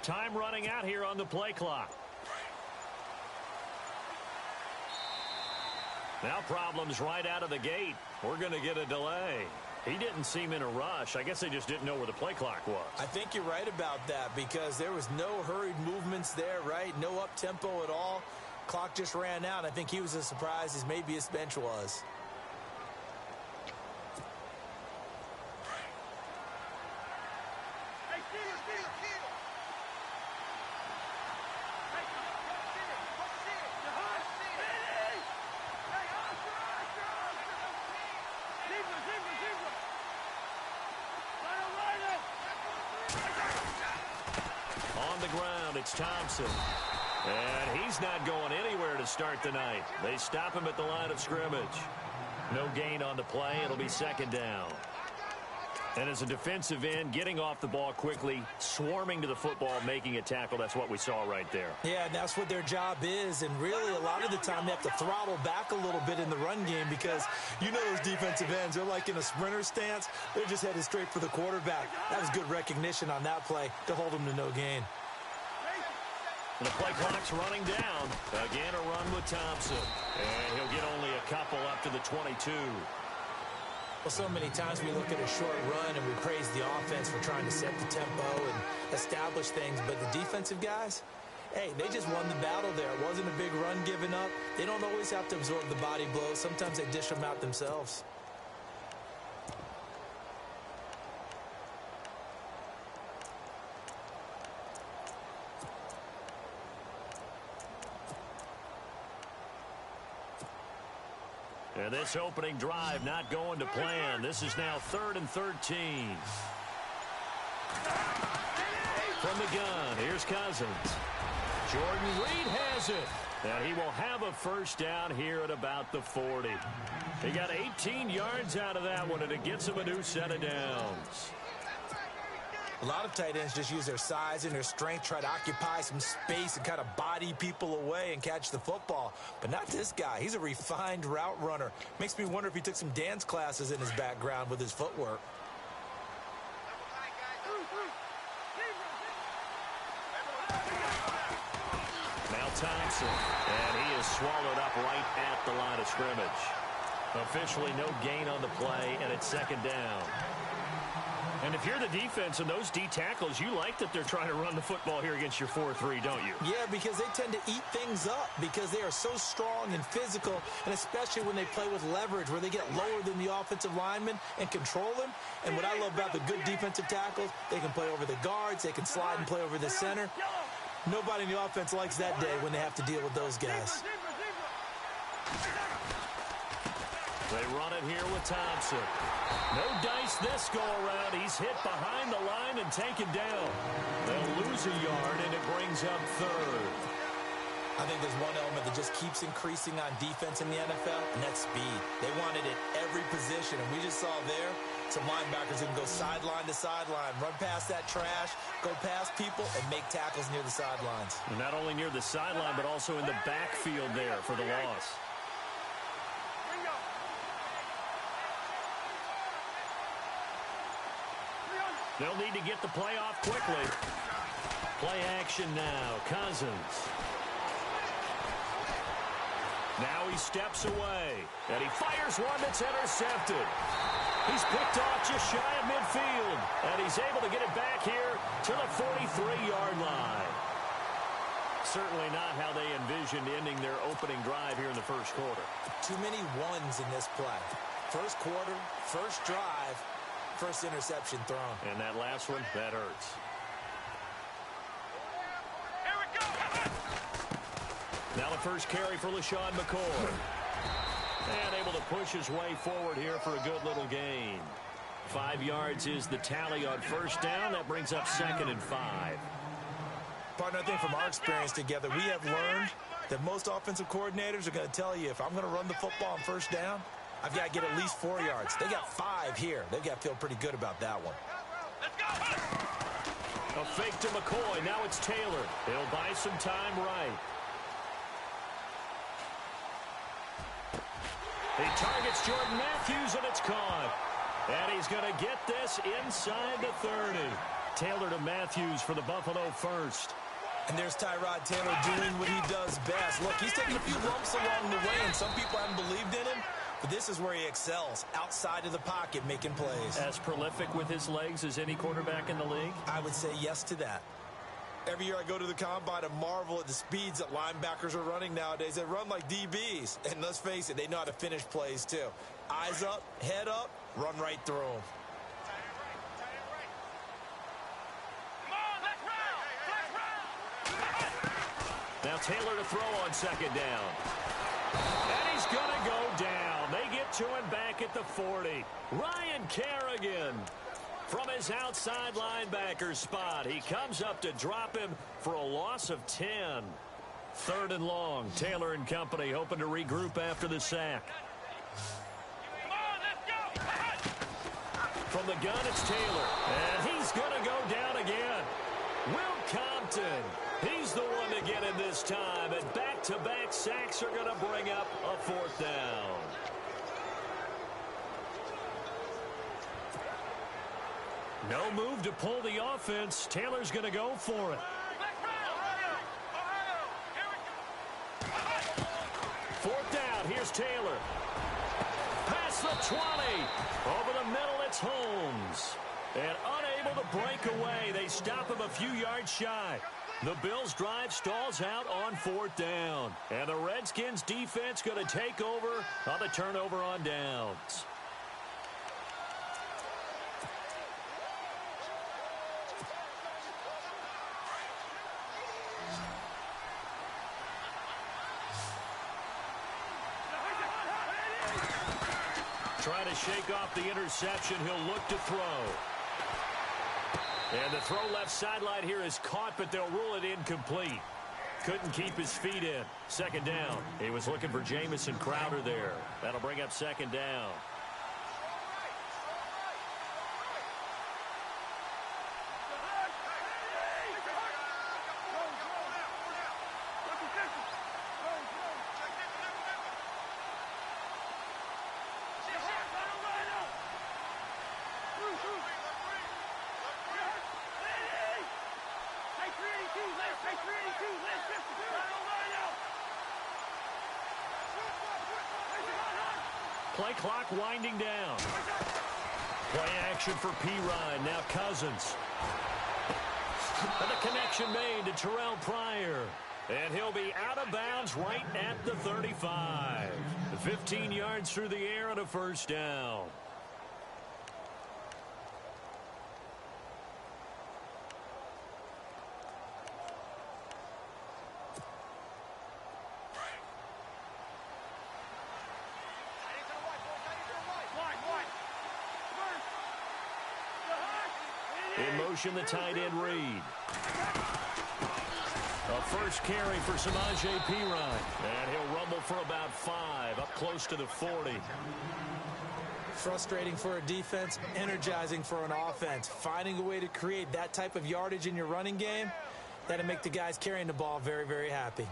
Time running out here on the play clock. Now problems right out of the gate. We're going to get a delay. He didn't seem in a rush. I guess they just didn't know where the play clock was. I think you're right about that because there was no hurried movements there, right? No up-tempo at all. Clock just ran out. I think he was as surprised as maybe his bench was. On the ground, it's Thompson. And he's not going anywhere to start the night. They stop him at the line of scrimmage. No gain on the play. It'll be second down. And as a defensive end, getting off the ball quickly, swarming to the football, making a tackle, that's what we saw right there. Yeah, and that's what their job is. And really, a lot of the time, they have to throttle back a little bit in the run game because you know those defensive ends, they're like in a sprinter stance. They're just headed straight for the quarterback. That was good recognition on that play to hold them to no gain. And the play clock's running down. Again, a run with Thompson. And he'll get only a couple up to the 22. Well, so many times we look at a short run and we praise the offense for trying to set the tempo and establish things. But the defensive guys, hey, they just won the battle there. It wasn't a big run given up. They don't always have to absorb the body blows. Sometimes they dish them out themselves. And this opening drive not going to plan. This is now 3rd and 13. From the gun, here's Cousins. Jordan Reed has it. And he will have a first down here at about the 40. He got 18 yards out of that one, and it gets him a new set of downs. A lot of tight ends just use their size and their strength, try to occupy some space and kind of body people away and catch the football. But not this guy. He's a refined route runner. Makes me wonder if he took some dance classes in his background with his footwork. Now Thompson, and he is swallowed up right at the line of scrimmage. Officially no gain on the play, and it's second down. And if you're the defense and those D tackles, you like that they're trying to run the football here against your 4-3, don't you? Yeah, because they tend to eat things up because they are so strong and physical, and especially when they play with leverage where they get lower than the offensive linemen and control them. And what I love about the good defensive tackles, they can play over the guards, they can slide and play over the center. Nobody in the offense likes that day when they have to deal with those guys. They run it here with Thompson. No dice this go-around. He's hit behind the line and taken down. They'll lose a yard, and it brings up 3rd. I think there's one element that just keeps increasing on defense in the NFL, and that's speed. They want it at every position, and we just saw there some linebackers who can go sideline to sideline, run past that trash, go past people, and make tackles near the sidelines. And not only near the sideline, but also in the backfield there for the loss. They'll need to get the play off quickly. Play action now. Cousins. Now he steps away. And he fires one that's intercepted. He's picked off just shy of midfield. And he's able to get it back here to the 43-yard line. Certainly not how they envisioned ending their opening drive here in the first quarter. Too many ones in this play. First quarter, first drive. First interception thrown. And that last one, that hurts. Here we go. Now the first carry for LaShawn McCoy. And able to push his way forward here for a good little gain. 5 yards is the tally on first down. That brings up 2nd and 5. Partner, I think from our experience together, we have learned that most offensive coordinators are going to tell you if I'm going to run the football on first down, I've got to get at least 4 yards. They got 5 here. They've got to feel pretty good about that one. Let's go. A fake to McCoy. Now it's Taylor. He'll buy some time right. He targets Jordan Matthews, and it's caught. And he's going to get this inside the 30. Taylor to Matthews for the Buffalo first. And there's Tyrod Taylor doing what he does best. Look, he's taken a few lumps along the way, and some people haven't believed in him. But this is where he excels, outside of the pocket, making plays. As prolific with his legs as any quarterback in the league? I would say yes to that. Every year I go to the combine and marvel at the speeds that linebackers are running nowadays. They run like DBs. And let's face it, they know how to finish plays too. Eyes up, head up, run right through them. Now Taylor to throw on second down. And he's going to go down. They get to him back at the 40. Ryan Kerrigan from his outside linebacker spot. He comes up to drop him for a loss of 10. 3rd and long. Taylor and company hoping to regroup after the sack. From the gun, it's Taylor. And he's going to go down again. Will Compton. He's the one to get him this time. And back-to-back sacks are going to bring up a 4th down. No move to pull the offense. Taylor's going to go for it. 4th down. Here's Taylor. Past the 20. Over the middle, it's Holmes. And unable to break away. They stop him a few yards shy. The Bills' drive stalls out on 4th down. And the Redskins' defense going to take over on the turnover on downs. Trying to shake off the interception. He'll look to throw. And the throw left sideline here is caught, but they'll rule it incomplete. Couldn't keep his feet in. 2nd down. He was looking for Jamison Crowder there. That'll bring up 2nd down. Play clock winding down. Play action for Pirine. Now Cousins. And the connection made to Terrell Pryor. And he'll be out of bounds right at the 35. 15 yards through the air and a 1st down. In motion, the tight end Reed. A first carry for Samaje Perine. And he'll rumble for about 5, up close to the 40. Frustrating for a defense, energizing for an offense. Finding a way to create that type of yardage in your running game, that'll make the guys carrying the ball very, very happy.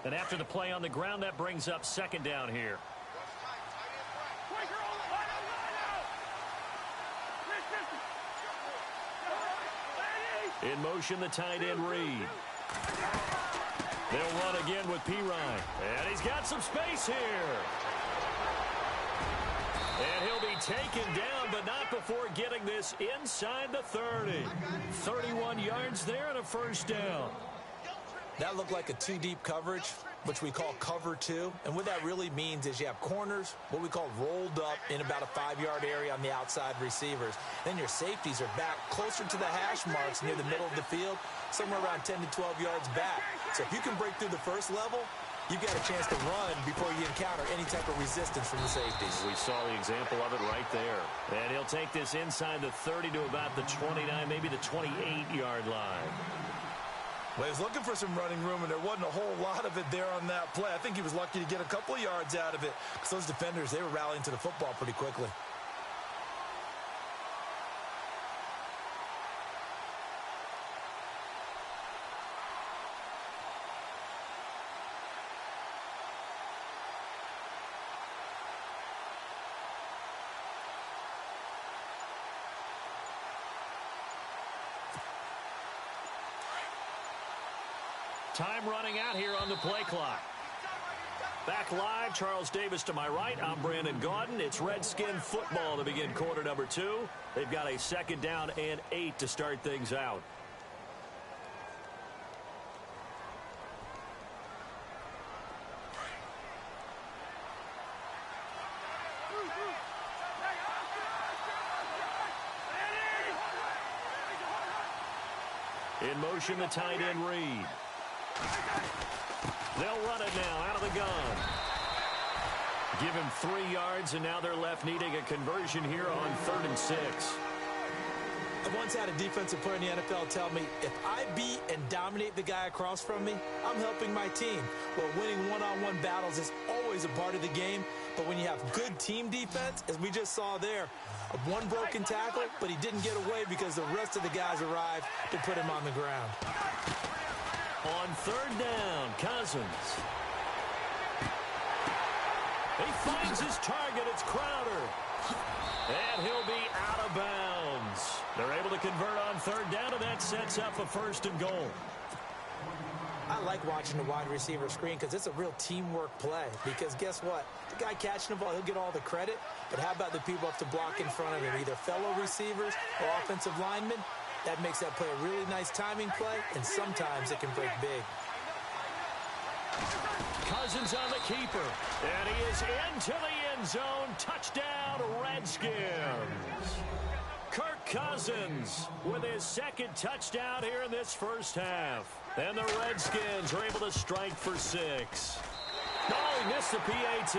And after the play on the ground, that brings up 2nd down here. In motion, the tight end Reed. They'll run again with Pirine. And he's got some space here. And he'll be taken down, but not before getting this inside the 30. 31 yards there and a 1st down. That looked like a 2-deep coverage, which we call cover 2. And what that really means is you have corners, what we call rolled up in about a 5-yard area on the outside receivers. Then your safeties are back closer to the hash marks near the middle of the field, somewhere around 10 to 12 yards back. So if you can break through the first level, you've got a chance to run before you encounter any type of resistance from the safeties. We saw the example of it right there. And he'll take this inside the 30 to about the 29, maybe the 28-yard line. Well, he was looking for some running room, and there wasn't a whole lot of it there on that play. I think he was lucky to get a couple of yards out of it because those defenders, they were rallying to the football pretty quickly. Time running out here on the play clock. Back live, Charles Davis to my right. I'm Brandon Gaudin. It's Redskin football to begin quarter number 2. They've got a 2nd down and 8 to start things out. In motion, the tight end Reed. They'll run it now out of the gun. Give him 3 yards, and now they're left needing a conversion here on 3rd and 6. I once had a defensive player in the NFL tell me, if I beat and dominate the guy across from me, I'm helping my team. Well, winning one-on-one battles is always a part of the game, but when you have good team defense, as we just saw there, one broken tackle, but he didn't get away because the rest of the guys arrived to put him on the ground. On 3rd down, Cousins. He finds his target. It's Crowder. And he'll be out of bounds. They're able to convert on 3rd down, and that sets up a 1st and goal. I like watching the wide receiver screen because it's a real teamwork play. Because guess what? The guy catching the ball, he'll get all the credit. But how about the people up to block in front of him, either fellow receivers or offensive linemen? That makes that play a really nice timing play, and sometimes it can break big. Cousins on the keeper, and he is into the end zone. Touchdown, Redskins. Kirk Cousins with his 2nd touchdown here in this first half. And the Redskins are able to strike for 6. Oh, he missed the PAT.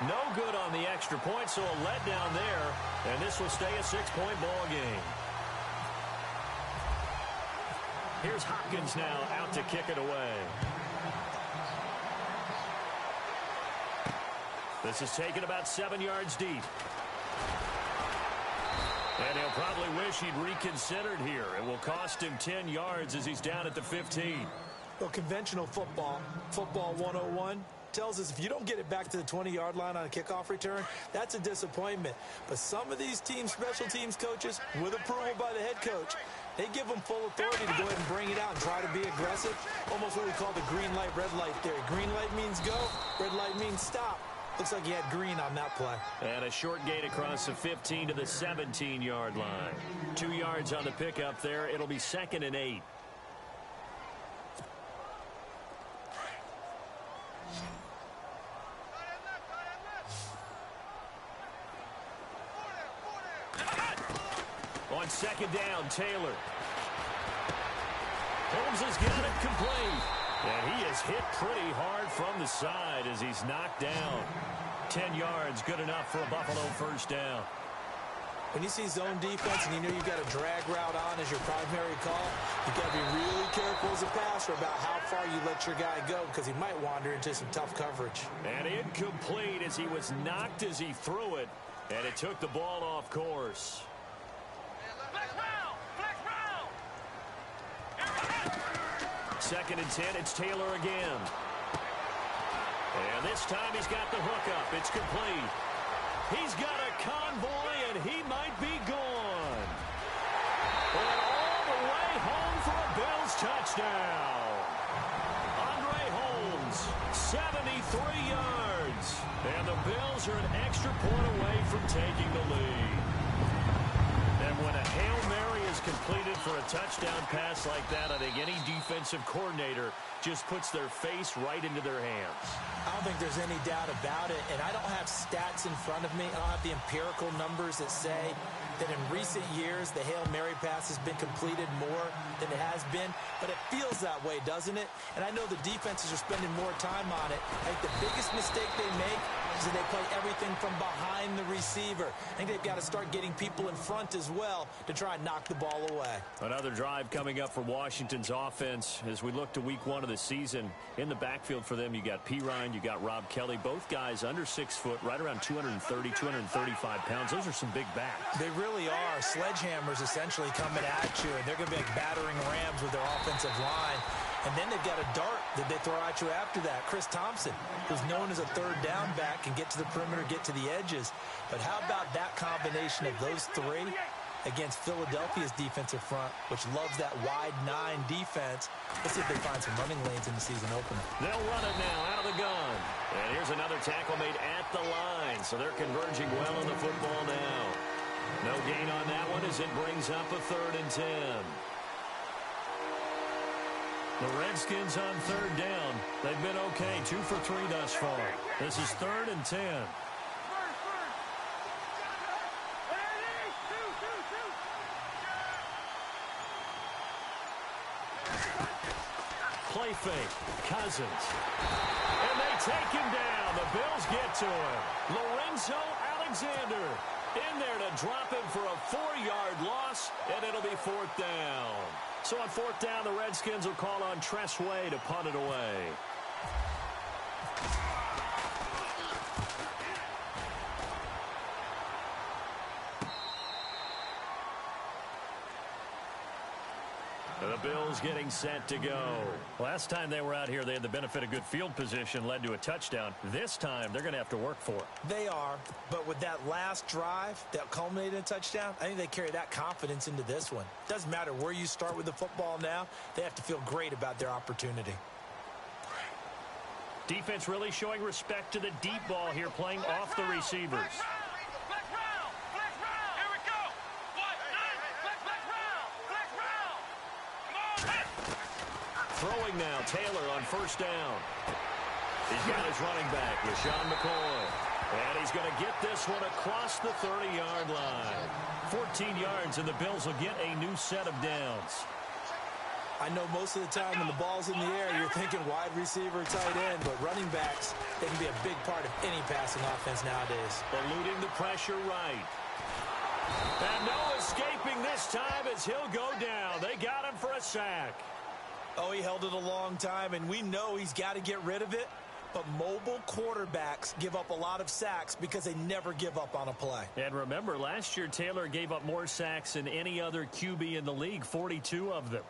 No good on the extra point, so a letdown there, and this will stay a 6-point ball game. Here's Hopkins now out to kick it away. This is taken about 7 yards deep. And he'll probably wish he'd reconsidered here. It will cost him 10 yards as he's down at the 15. Well, conventional football 101, tells us if you don't get it back to the 20-yard line on a kickoff return, that's a disappointment. But some of these teams, special teams coaches, with approval by the head coach, they give them full authority to go ahead and bring it out and try to be aggressive. Almost what we call the green light, red light theory. Green light means go, red light means stop. Looks like he had green on that play. And a short gain across the 15 to the 17-yard line. 2 yards on the pickup there. It'll be 2nd and 8. On 2nd down, Taylor. Holmes has got it complete. And he is hit pretty hard from the side as he's knocked down. 10 yards, good enough for a Buffalo 1st down. When you see zone defense and you know you've got a drag route on as your primary call, you've got to be really careful as a passer about how far you let your guy go because he might wander into some tough coverage. And incomplete as he was knocked as he threw it, and it took the ball off course. 2nd and 10, it's Taylor again. And this time he's got the hookup. It's complete. He's got a convoy, and he might be gone. And all the way home for a Bills touchdown. Andre Holmes, 73 yards. And the Bills are an extra point away from taking the lead. And when a Hail Mary is completed for a touchdown pass like that, I think any defensive coordinator just puts their face right into their hands. I don't think there's any doubt about it, and I don't have stats in front of me. I don't have the empirical numbers that say that in recent years the Hail Mary pass has been completed more than it has been, but it feels that way, doesn't it? And I know the defenses are spending more time on it. I think the biggest mistake they make is that they play everything from behind the receiver. I think they've got to start getting people in front as well to try and knock the ball away. Another drive coming up for Washington's offense as we look to week 1 of the season. In the backfield for them, you got P. Ryan, you got Rob Kelly, both guys under 6 foot, right around 230, 235 pounds. Those are some big backs. They really are. Sledgehammers essentially coming at you, and they're going to be like battering rams with their offensive line. And then they've got a dart that they throw at you after that. Chris Thompson, who's known as a 3rd down back, can get to the perimeter, get to the edges. But how about that combination of those three? against Philadelphia's defensive front, which loves that wide 9 defense. Let's see if they find some running lanes in the season opener. They'll run it now out of the gun. And here's another tackle made at the line, so they're converging well on the football now. No gain on that one as it brings up a 3rd and 10. The Redskins on 3rd down. They've been okay, 2 for 3 thus far. This is 3rd and 10. Play fake. Cousins. And they take him down. The Bills get to him. Lorenzo Alexander in there to drop him for a 4-yard loss, and it'll be 4th down. So on 4th down, the Redskins will call on Tress Way to punt it away. The Bills getting set to go. Last time they were out here, they had the benefit of good field position, led to a touchdown. This time, they're going to have to work for it. They are, but with that last drive that culminated in a touchdown, I think they carry that confidence into this one. Doesn't matter where you start with the football now, they have to feel great about their opportunity. Defense really showing respect to the deep ball here, playing off the receivers. Throwing now, Taylor on 1st down. He's got his running back, LaShawn McCoy. And he's going to get this one across the 30-yard line. 14 yards, and the Bills will get a new set of downs. I know most of the time when the ball's in the air, you're thinking wide receiver, tight end, but running backs, they can be a big part of any passing offense nowadays. Eluding the pressure right. And no escaping this time as he'll go down. They got him for a sack. Oh, he held it a long time, and we know he's got to get rid of it. But mobile quarterbacks give up a lot of sacks because they never give up on a play. And remember, last year Taylor gave up more sacks than any other QB in the league, 42 of them.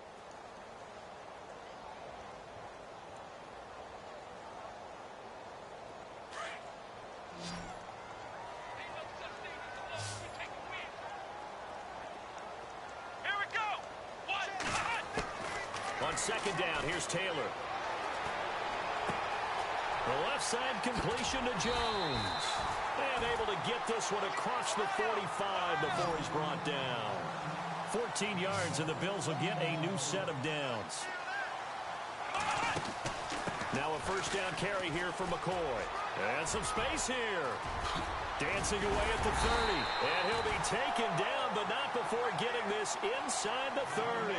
On 2nd down, here's Taylor. The left side completion to Jones. And able to get this one across the 45 before he's brought down. 14 yards, and the Bills will get a new set of downs. Now a 1st down carry here for McCoy. And some space here. Dancing away at the 30. And he'll be taken down, but not before getting this inside the 30.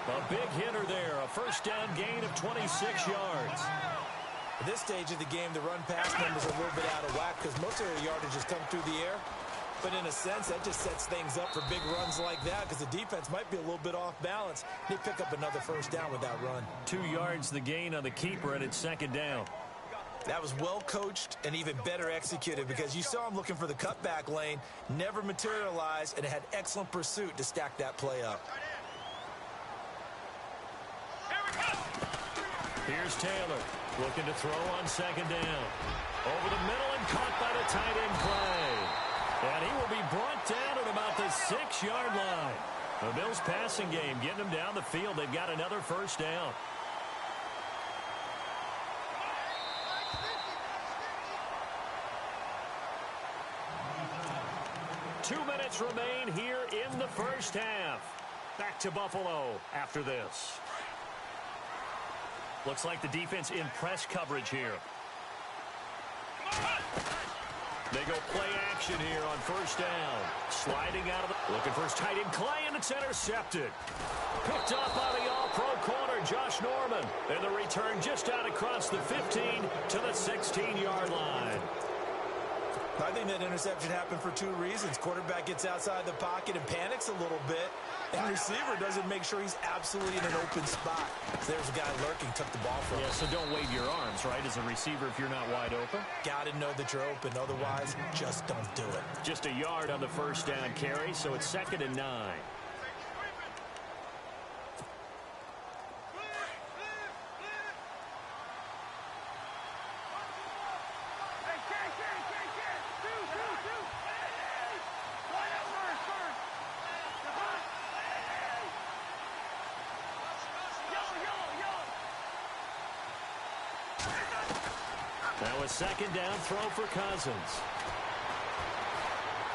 A big hitter there, a 1st down gain of 26 yards. At this stage of the game, the run-pass numbers are a little bit out of whack because most of their yardage has come through the air. But in a sense, that just sets things up for big runs like that because the defense might be a little bit off balance. They pick up another 1st down with that run. 2 yards the gain on the keeper, and it's 2nd down. That was well coached and even better executed because you saw him looking for the cutback lane, never materialized, and had excellent pursuit to stack that play up. Here's Taylor looking to throw on 2nd down. Over the middle and caught by the tight end play. And he will be brought down at about the 6-yard line. The Bills passing game getting them down the field. They've got another 1st down. Two minutes remain here in the 1st half. Back to Buffalo after this. Looks like the defense in press coverage here. They go play action here on 1st down. Sliding out of the... Looking for his tight end, Clay, and it's intercepted. Picked up by the all-pro corner, Josh Norman. And the return just out across the 15 to the 16-yard line. I think that interception happened for 2 reasons. Quarterback gets outside the pocket and panics a little bit. And receiver doesn't make sure he's absolutely in an open spot. So there's a guy lurking, took the ball from him. Yeah, so don't wave your arms, right, as a receiver if you're not wide open. Got to know that you're open. Otherwise, just don't do it. Just a yard on the 1st down carry, so it's 2nd and 9. a second down throw for Cousins.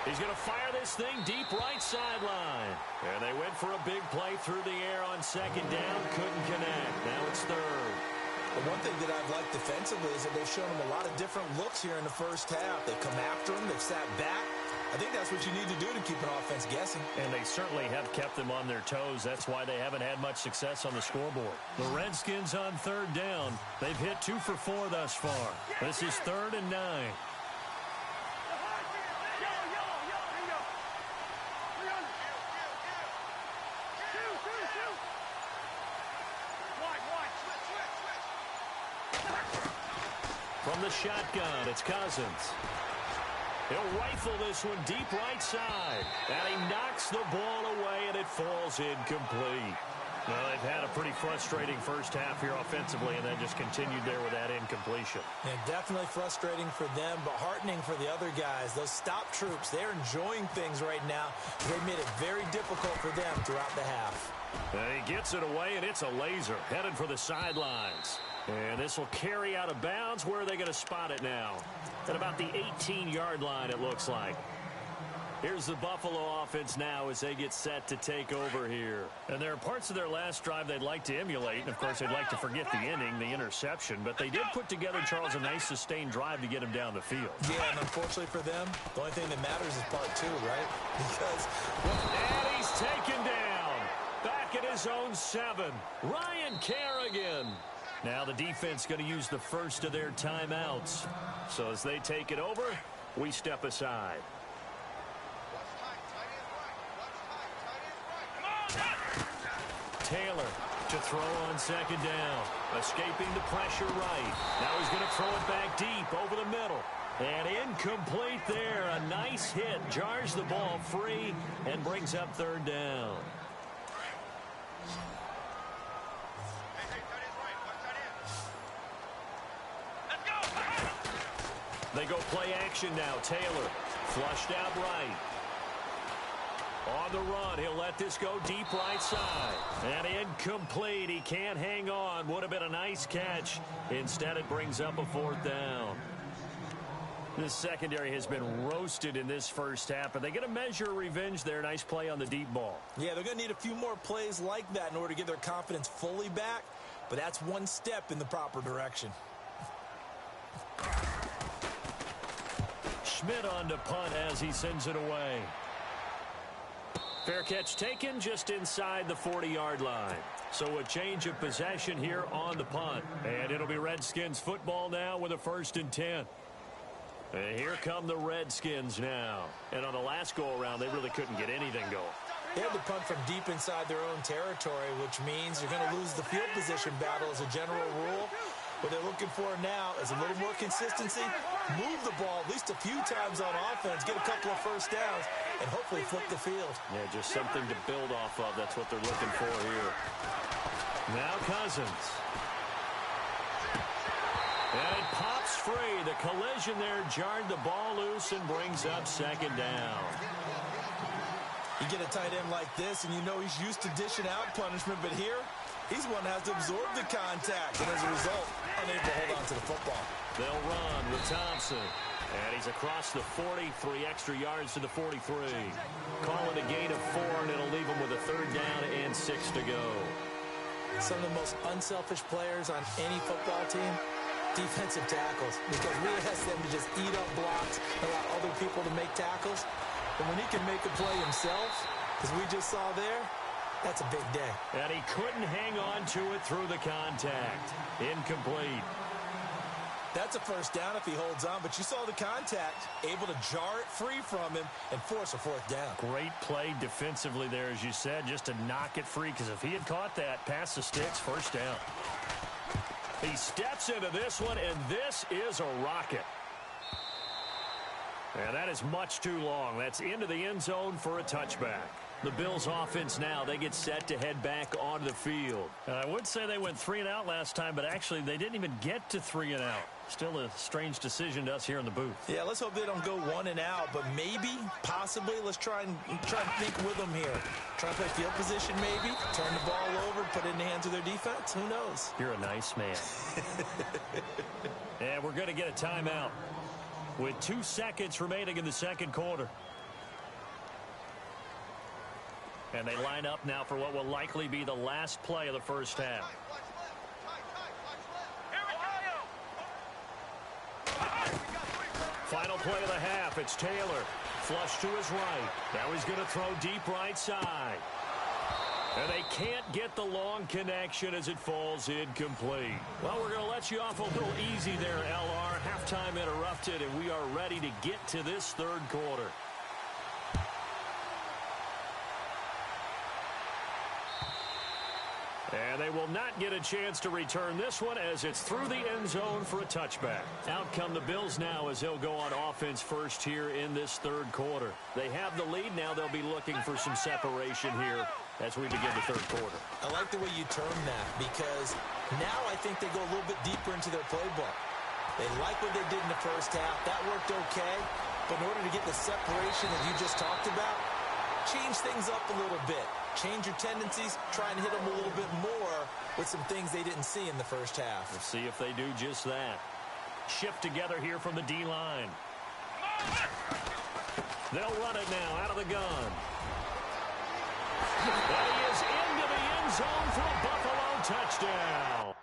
He's going to fire this thing deep right sideline. And they went for a big play through the air on second down. Couldn't connect. Now it's third. The one thing that I've liked defensively is that they've shown them a lot of different looks here in the first half. They've come after him. They've sat back. I think that's what you need to do to keep an offense guessing. And they certainly have kept them on their toes. That's why they haven't had much success on the scoreboard. The Redskins on third down. They've hit 2 for 4 thus far. This is 3rd and 9. From the shotgun, it's Cousins. He'll rifle this one deep right side. And he knocks the ball away, and it falls incomplete. Well, they've had a pretty frustrating first half here offensively, and then just continued there with that incompletion. Yeah, definitely frustrating for them, but heartening for the other guys. Those stop troops, they're enjoying things right now. They made it very difficult for them throughout the half. And he gets it away, and it's a laser headed for the sidelines. And this will carry out of bounds. Where are they going to spot it now? At about the 18-yard line, it looks like. Here's the Buffalo offense now as they get set to take over here. And there are parts of their last drive they'd like to emulate. And, of course, they'd like to forget the inning, the interception. But they did put together, Charles, a nice sustained drive to get him down the field. Yeah, and unfortunately for them, the only thing that matters is part 2, right? Because... And he's taken down. Back at his own 7. Ryan Kerrigan. Now the defense going to use the first of their timeouts. So as they take it over, we step aside. Taylor to throw on second down. Escaping the pressure right. Now he's going to throw it back deep over the middle. And incomplete there. A nice hit. Jars the ball free and brings up third down. They go play action now. Taylor flushed out right. On the run, he'll let this go deep right side. And incomplete. He can't hang on. Would have been a nice catch. Instead, it brings up a 4th down. This secondary has been roasted in this first half, but they get a measure of revenge there. Nice play on the deep ball. Yeah, they're going to need a few more plays like that in order to get their confidence fully back, but that's one step in the proper direction. Schmidt on to punt as he sends it away. Fair catch taken just inside the 40-yard line. So a change of possession here on the punt. And it'll be Redskins football now with a 1st and 10. And here come the Redskins now. And on the last go-around, they really couldn't get anything going. They had to punt from deep inside their own territory, which means you're going to lose the field position battle as a general rule. What they're looking for now is a little more consistency, move the ball at least a few times on offense, get a couple of first downs, and hopefully flip the field. Yeah, just something to build off of. That's what they're looking for here. Now Cousins. And it pops free. The collision there jarred the ball loose and brings up second down. You get a tight end like this, and you know he's used to dishing out punishment, but here, he's one that has to absorb the contact, and as a result, unable to hold on to the football. They'll run with Thompson. And he's across the 40, 3 extra yards to the 43. Call it a gain of 4, and it'll leave him with a 3rd down and 6 to go. Some of the most unselfish players on any football team, defensive tackles, because we ask them to just eat up blocks, allow other people to make tackles. But when he can make a play himself, as we just saw there, that's a big day. And he couldn't hang on to it through the contact. Incomplete. That's a 1st down if he holds on, but you saw the contact, able to jar it free from him and force a 4th down. Great play defensively there, as you said, just to knock it free, because if he had caught that, past the sticks, 1st down. He steps into this one, and this is a rocket. And that is much too long. That's into the end zone for a touchback. The Bills offense now, they get set to head back onto the field. I would say they went 3 and out last time, but actually they didn't even get to 3 and out. Still a strange decision to us here in the booth. Yeah, let's hope they don't go 1 and out, but maybe, possibly, let's try and think with them here. Try and play field position maybe, turn the ball over, put it in the hands of their defense. Who knows? You're a nice man. And we're going to get a timeout with 2 seconds remaining in the second quarter. And they line up now for what will likely be the last play of the first half. Final play of the half. It's Taylor. Flush to his right. Now he's going to throw deep right side. And they can't get the long connection as it falls incomplete. Well, we're going to let you off a little easy there, LR. Halftime interrupted, and we are ready to get to this third quarter. And they will not get a chance to return this one as it's through the end zone for a touchback. Out come the Bills now as they'll go on offense first here in this third quarter. They have the lead. Now they'll be looking for some separation here as we begin the third quarter. I like the way you term that because now I think they go a little bit deeper into their playbook. They like what they did in the first half. That worked okay. But in order to get the separation that you just talked about, change things up a little bit. Change your tendencies, try and hit them a little bit more with some things they didn't see in the first half. We'll see if they do just that. Shift together here from the D-line. They'll run it now out of the gun. And he is into the end zone for a Buffalo touchdown.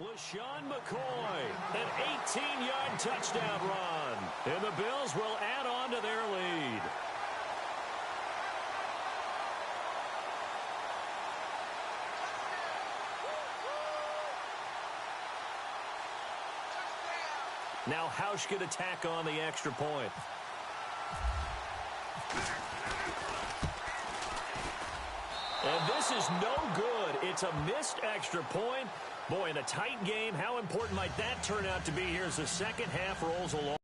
LaShawn McCoy, an 18-yard touchdown run. And the Bills will add on to their lead. Now Hausch could attack on the extra point. And this is no good. It's a missed extra point. Boy, in a tight game, how important might that turn out to be here as the second half rolls along?